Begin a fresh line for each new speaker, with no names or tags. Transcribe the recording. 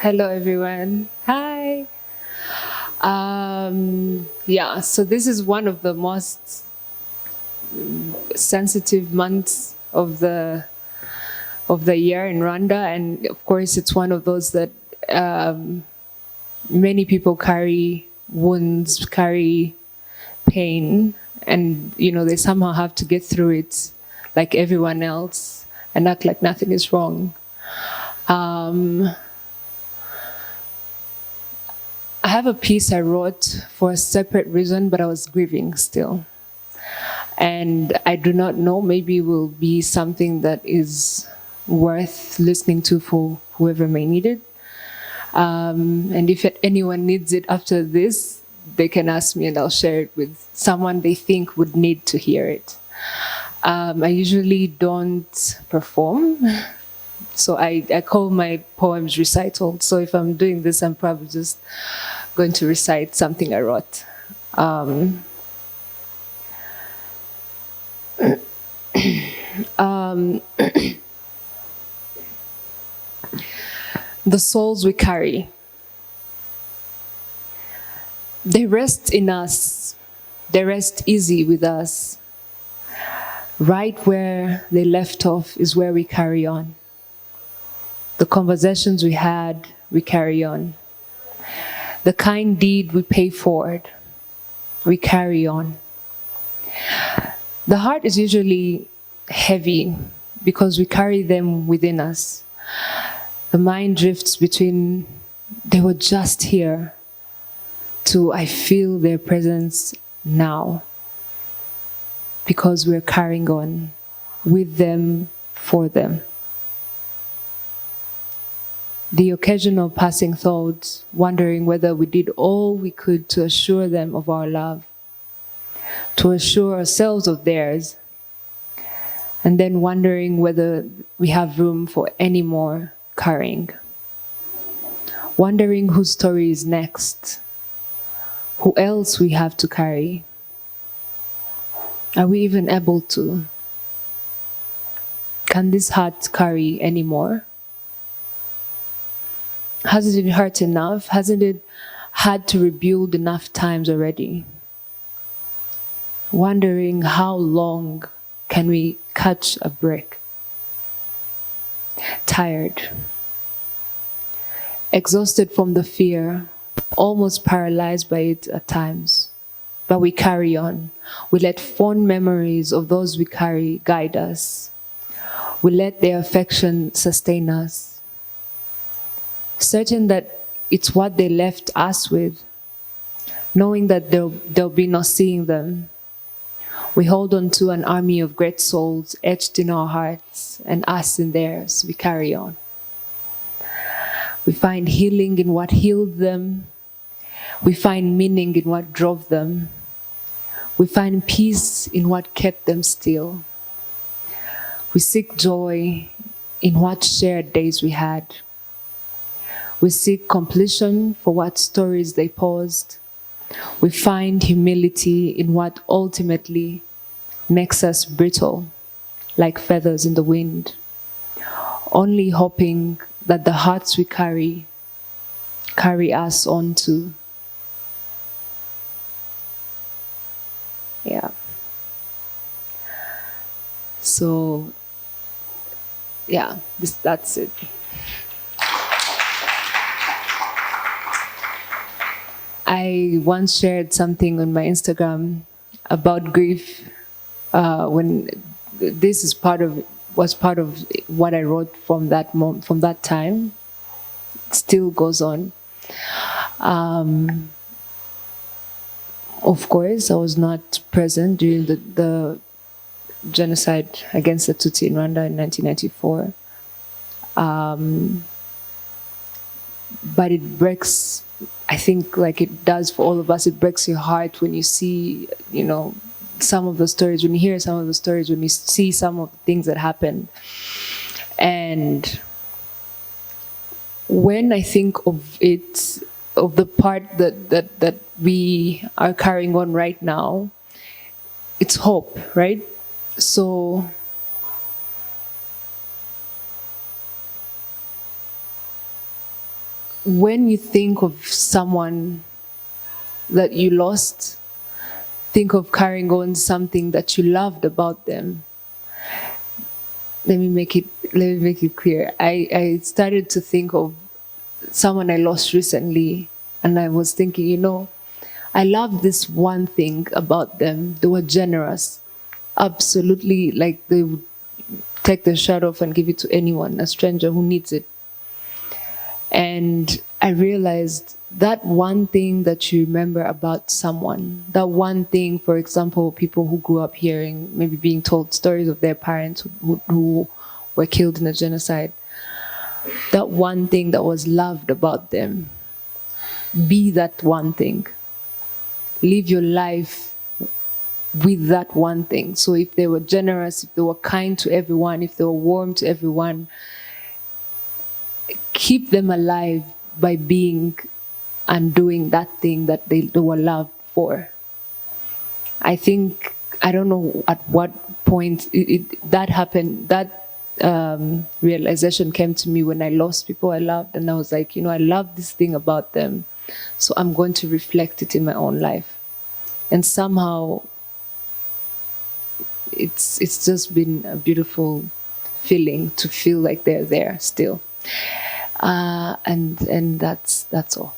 Hello, everyone. Hi. Yeah, so this is one of the most sensitive months of the year in Rwanda, and of course, it's one of those that many people carry wounds, carry pain, and they somehow have to get through it like everyone else and act like nothing is wrong. Um, I have a piece I wrote for a separate reason, but I was grieving still. And I do not know, maybe it will be something that is worth listening to for whoever may need it. And if anyone needs it after this, they can ask me and I'll share it with someone they think would need to hear it. I usually don't perform, so I call my poems recital. So if I'm doing this, I'm probably just going to recite something I wrote. The souls we carry, they rest in us, they rest easy with us. Right where they left off is where we carry on. The conversations we had, we carry on. The kind deed we pay forward, we carry on. The heart is usually heavy because we carry them within us. The mind drifts between, they were just here, to I feel their presence now. Because we're carrying on with them, for them. The occasional passing thoughts, wondering whether we did all we could to assure them of our love, to assure ourselves of theirs, and then wondering whether we have room for any more carrying. Wondering whose story is next, who else we have to carry. Are we even able to? Can this heart carry any more? Hasn't it hurt enough? Hasn't it had to rebuild enough times already? Wondering how long can we catch a break? Tired. Exhausted from the fear, almost paralyzed by it at times. But we carry on. We let fond memories of those we carry guide us. We let their affection sustain us. Certain that it's what they left us with, knowing that there'll be no seeing them. We hold on to an army of great souls etched in our hearts and us in theirs. We carry on. We find healing in what healed them. We find meaning in what drove them. We find peace in what kept them still. We seek joy in what shared days we had. We seek completion for what stories they paused. We find humility in what ultimately makes us brittle, like feathers in the wind, only hoping that the hearts we carry us on too. Yeah. So, yeah, that's it. I once shared something on my Instagram about grief when this is was part of what I wrote from that time. It still goes on. Of course, I was not present during the genocide against the Tutsi in Rwanda in 1994. But it breaks, I think, like it does for all of us, it breaks your heart when you see, some of the stories, when you hear some of the stories, when you see some of the things that happened. And when I think of it, of the part that we are carrying on right now, it's hope, right? So when you think of someone that you lost, think of carrying on something that you loved about them. Let me make it clear. I started to think of someone I lost recently, and I was thinking, I love this one thing about them. They were generous. Absolutely, like they would take the shirt off and give it to anyone, a stranger who needs it. And I realized that one thing that you remember about someone, that one thing, for example, people who grew up hearing, maybe being told stories of their parents who were killed in a genocide, that one thing that was loved about them, be that one thing. Live your life with that one thing. So if they were generous, if they were kind to everyone, if they were warm to everyone, keep them alive by being and doing that thing that they were loved for. I think, I don't know at what point that happened, that realization came to me when I lost people I loved, and I was like, I love this thing about them, so I'm going to reflect it in my own life. And somehow it's just been a beautiful feeling to feel like they're there still. And that's all.